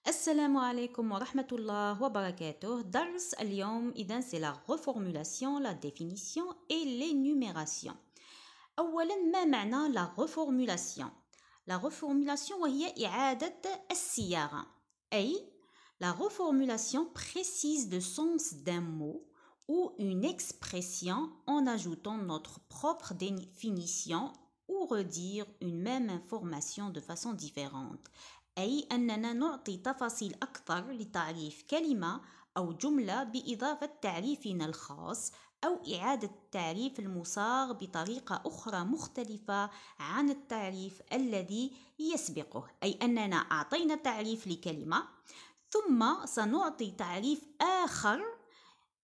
السلام عليكم ورحمة الله وبركاته. درس اليوم إذن c'est la reformulation, la définition et l'énumération. أولا ما معنى la reformulation؟ La reformulation وهي إعادة الصياغة، أي la reformulation précise le sens d'un mot ou une expression en ajoutant notre propre définition ou redire une même information de façon différente. أي أننا نعطي تفاصيل أكثر لتعريف كلمة أو جملة بإضافة تعريفنا الخاص أو إعادة التعريف المصاغ بطريقة أخرى مختلفة عن التعريف الذي يسبقه. أي أننا أعطينا تعريف لكلمة ثم سنعطي تعريف آخر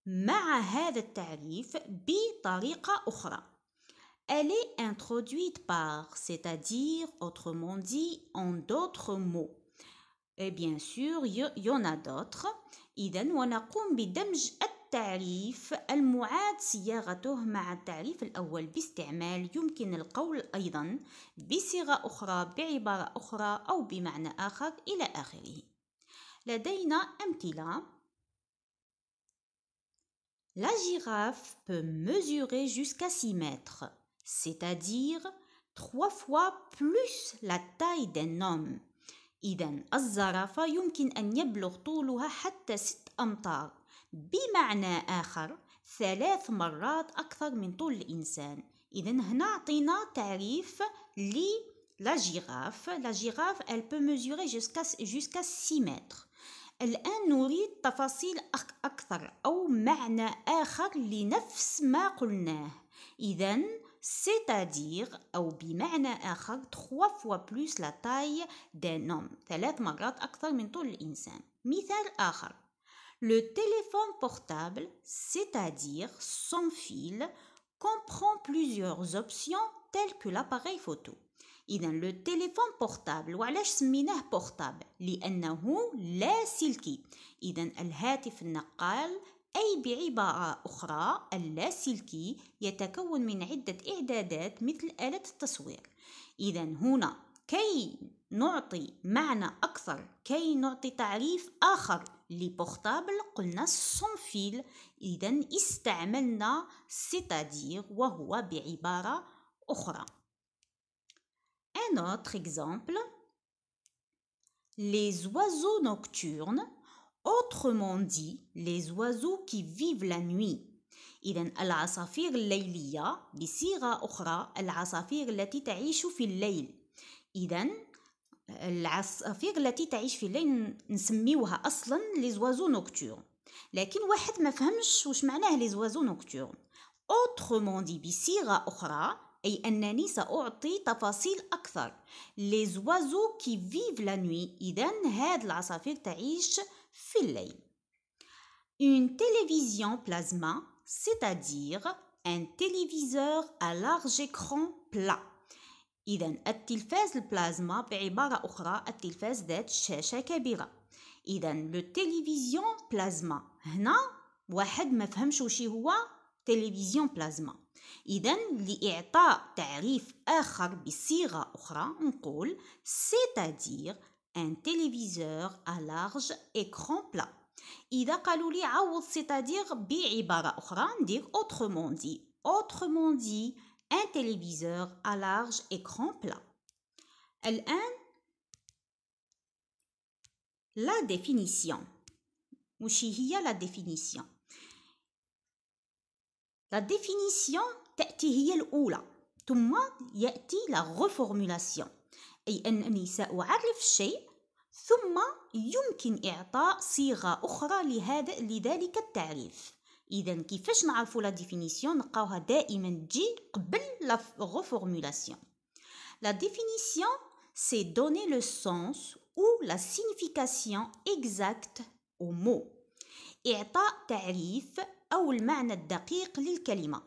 مع هذا التعريف بطريقة أخرى. Elle est introduite par, c'est-à-dire, autrement dit, en d'autres mots. Et bien sûr, il y en a d'autres. إذن ونقوم بدمج التعريف المعاد صياغته مع التعريف الأول باستعمال يمكن القول أيضا بصيغة أخرى بعبارة أخرى أو بمعنى آخر إلى آخره. لدينا أمثلة. La girafe peut mesurer jusqu'à 6 mètres. C'est-à-dire 3 fois plus la taille d'un homme. إذن الزرافة يمكن أن يبلغ طولها حتى 6 أمتار، بمعنى آخر 3 مرات أكثر من طول الإنسان. إذن هنا أعطينا تعريف la girafe. La girafe, elle peut mesurer jusqu'à 6 mètres. الآن نريد تفاصيل أكثر أو معنى آخر لنفس ما قلناه. إذن c'est-à-dire أو بمعنى آخر 3 fois plus la taille d'un homme، 3 مرات أكثر من طول الإنسان. مثال آخر. Le téléphone portable, c'est-à-dire sans fil, comprend plusieurs options telles que l'appareil photo. إذن le téléphone portable وعلاش سميناه portable؟ لأنه لا سلكي. إذن الهاتف النقال أي بعبارة أخرى اللاسلكي يتكون من عدة إعدادات مثل آلة التصوير. إذن هنا كي نعطي معنى أكثر، كي نعطي تعريف آخر لبورتابل قلنا sans fil. إذن استعملنا c'est-à-dire وهو بعبارة أخرى. Un autre exemple. Les oiseaux nocturnes, autrement dit les oiseaux qui vivent la nuit. إذن العصافير الليلية بصيغة أخرى العصافير التي تعيش في الليل. إذن العصافير التي تعيش في الليل نسميوها أصلا les oiseaux nocturnes. لكن واحد ما فهمش وش معناه les oiseaux nocturnes. autrement dit بصيغة أخرى أي أنني سأعطي تفاصيل أكثر. les oiseaux qui vivent la nuit. إذن هاد العصافير تعيش في الليل. Une télévision plasma, c'est-à-dire un téléviseur à large écran plat. إذن التلفاز البلازما بعبارة أخرى التلفاز ذات شاشة كبيرة. إذن le télévision plasma هنا واحد ما فهمش وشي هو تلفزيون بلازما. إذن لإعطاء تعريف آخر بصيغة أخرى نقول c'est-à-dire un téléviseur à large écran plat. إذا قالوا لي عوض c'est-à-dire بعبارة أخرى ندير autrement dit. Autrement dit un téléviseur à large écran plat. الآن la définition. وشي هي la définition؟ La définition تأتي هي الأولى ثم يأتي la reformulation، أي أنني سأعرف الشيء ثم يمكن إعطاء صيغة أخرى لذلك التعريف. إذن كيفاش نعرفوا la définition؟ نلقاوها دائما تجي قبل la reformulation. La définition, c'est donner le sens ou la signification exacte au mot. إعطاء تعريف أو المعنى الدقيق للكلمة.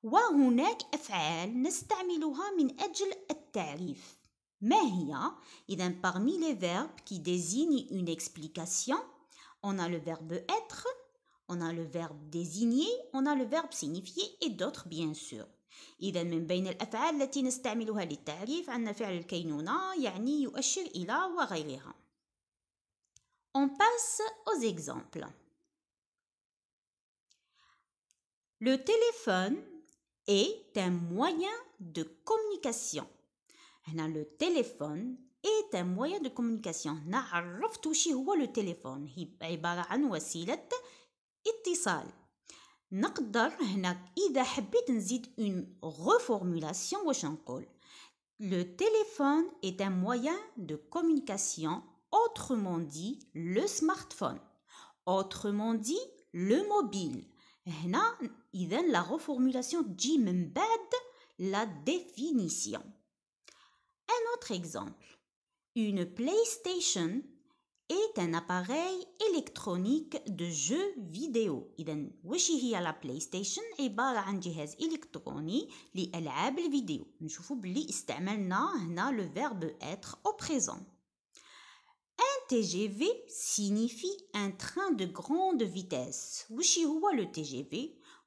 وهناك أفعال نستعملها من أجل التعريف. ما هي؟ إذن parmi les verbes qui désignent une explication, on a le verbe être, on a le verbe désigner, on a le verbe signifier et d'autres bien sûr. إذن من بين الأفعال التي نستعملها للتعريف عندنا فعل الكينونة يعني يؤشر إلى وغيرها. On passe aux exemples. Le téléphone est un moyen de communication. هنا le téléphone est un moyen de communication. هنا عرفت وش هو le téléphone. هي عبارة عن وسيلة اتصال. نقدر هنا إذا حبيت نزيد une reformulation واش نقول. Le téléphone est un moyen de communication, autrement dit le smartphone. Autrement dit le mobile. هنا إذا la reformulation تجي من بعد la définition. Un autre exemple. Une PlayStation est un appareil électronique de jeux vidéo. إذا وش هي la PlayStation؟ عبارة عن جهاز إلكتروني لألعاب الفيديو. نشوفوا باللي استعملنا هنا le verbe être au présent. Un TGV signifie un train de grande vitesse. وش هو le TGV؟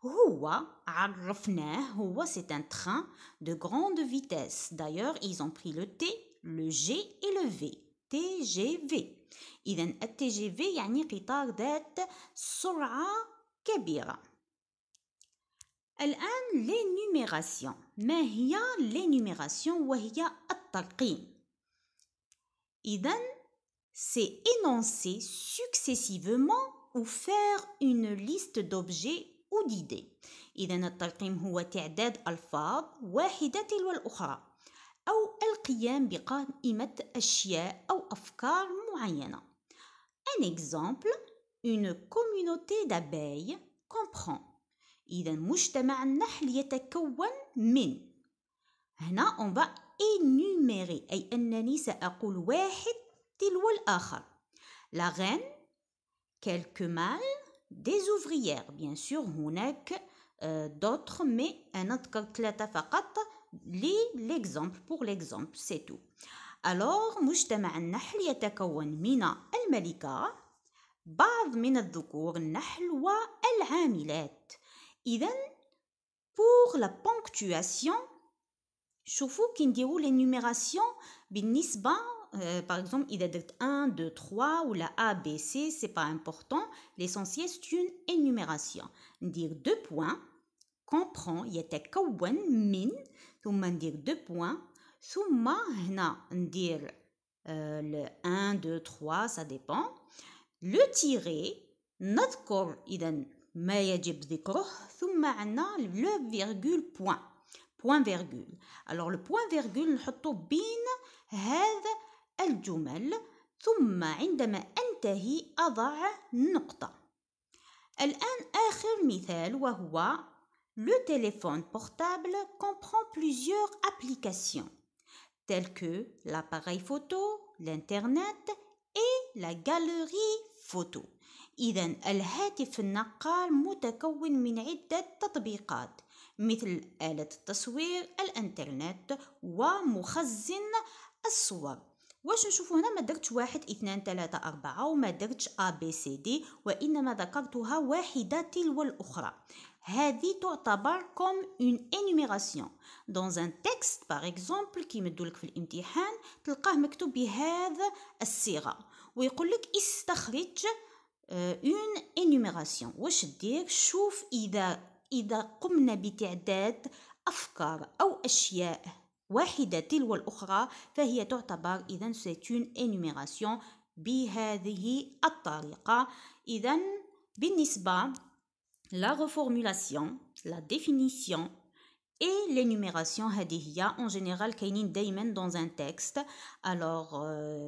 هو عرفناه هو c'est un train de grande vitesse. D'ailleurs, ils ont pris le T, le G et le V. TGV. إذا الTGV يعني قطار ذات سرعة كبيرة. الآن l'énumération. ما هي l'énumération؟ وهي الترقيم. إذا c'est énoncer successivement ou faire une liste d'objets ou d'idées. إذا الترقيم هو تعداد ألفاظ واحدة تلو الأخرى أو القيام بقائمة أشياء أو أفكار معينة. Un exemple, une communauté d'abeilles comprend. إذا مجتمع النحل يتكون من. هنا on va énumérer أي أنني سأقول واحد تلو الآخر. La reine, quelques mâles, des ouvrières. Bien sûr, هناك d'autres, mais أنا ذكرت ثلاثة فقط l'exemple pour l'exemple, c'est tout. Alors, مجتمع النحل يتكون من الملكة، بعض من الذكور النحل والعاملات. إذن pour la ponctuation شوفوا كي نديروا l'énumération بالنسبة par exemple إذا درت 1, 2, 3 ولا A, B, C c'est pas important. L'essentiel c'est une énumération. ندير 2 points comprend يتكون من ثم ندير 2 points ثم هنا ندير le 1, 2, 3 ça dépend. Le tiret نذكر إذا ما يجب ذكره ثم عندنا le virgule point. Point virgule. Alors le point virgule نحطه بين هذا الجمل ثم عندما أنتهي أضع نقطة. الآن آخر مثال وهو le téléphone portable comprend plusieurs applications telles que l'appareil photo, l'internet et la galerie photo. إذا الهاتف النقال متكون من عدة تطبيقات مثل آلة التصوير، الانترنت ومخزن الصور. واش نشوفوا هنا ما درتش 1 2 3 4 وما درتش A B C D وإنما ذكرتها واحدة تلو الأخرى. هذه تعتبر comme une énumération. Dans un texte par exemple كي يمدولك في الامتحان تلقاه مكتوب بهذا الصيغة ويقول لك استخرج une énumération. واش دير؟ شوف إذا قمنا بتعداد أفكار أو أشياء واحدة تلو الأخرى فهي تعتبر إذن c'est une énumération بهذه الطريقة. إذن بالنسبة la reformulation, la définition et l'énumération هذه هي en général كاينين دايما dans un texte. Alors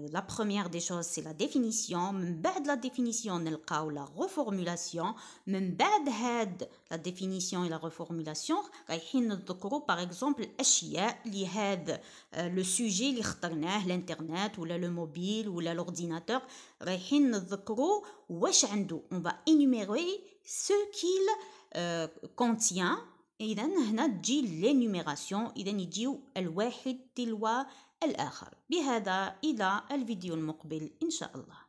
la première des choses c'est la définition. من بعد la définition نلقاو la reformulation. من بعد هاد la définition et la reformulation رايحين نذكروا par exemple الأشياء لهذا le sujet اللي اخترناه الانترنت ولا le mobile ولا l'ordinateur رايحين نذكروا واش عنده. On va énumérer ce qu'il contient. إذا هنا تجي l'énumération. إذا يجيو الواحد تلو الآخر. بهذا إلى الفيديو المقبل إن شاء الله.